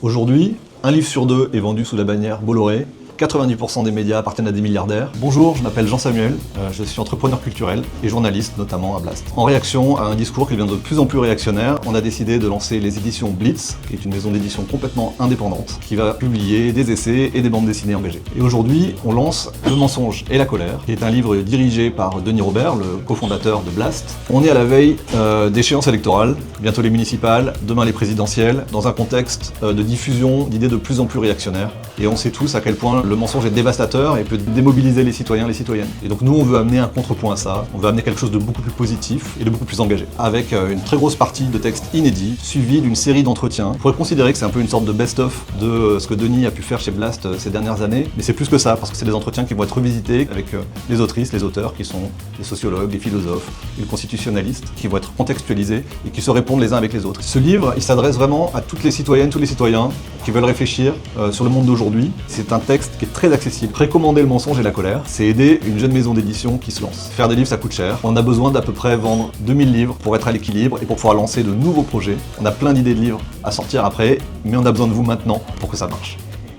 Aujourd'hui, un livre sur deux est vendu sous la bannière Bolloré. 90% des médias appartiennent à des milliardaires. Bonjour, je m'appelle Jean Samuel, je suis entrepreneur culturel et journaliste, notamment à Blast. En réaction à un discours qui devient de plus en plus réactionnaire, on a décidé de lancer les éditions Blitz, qui est une maison d'édition complètement indépendante, qui va publier des essais et des bandes dessinées engagées. Et aujourd'hui, on lance Le mensonge et la colère, qui est un livre dirigé par Denis Robert, le cofondateur de Blast. On est à la veille d'échéances électorales, bientôt les municipales, demain les présidentielles, dans un contexte de diffusion d'idées de plus en plus réactionnaires. Et on sait tous à quel point le mensonge est dévastateur et peut démobiliser les citoyens et les citoyennes. Et donc nous, on veut amener un contrepoint à ça, on veut amener quelque chose de beaucoup plus positif et de beaucoup plus engagé, avec une très grosse partie de textes inédits, suivie d'une série d'entretiens. On pourrait considérer que c'est un peu une sorte de best-of de ce que Denis a pu faire chez Blast ces dernières années, mais c'est plus que ça, parce que c'est des entretiens qui vont être revisités avec les autrices, les auteurs, qui sont les sociologues, les philosophes, les constitutionnalistes, qui vont être contextualisés et qui se répondent les uns avec les autres. Ce livre, il s'adresse vraiment à toutes les citoyennes, tous les citoyens qui veulent réfléchir sur le monde d'aujourd'hui. C'est un texte qui est très accessible. Précommander Le mensonge et la colère, c'est aider une jeune maison d'édition qui se lance. Faire des livres, ça coûte cher. On a besoin d'à peu près vendre 2000 livres pour être à l'équilibre et pour pouvoir lancer de nouveaux projets. On a plein d'idées de livres à sortir après, mais on a besoin de vous maintenant pour que ça marche.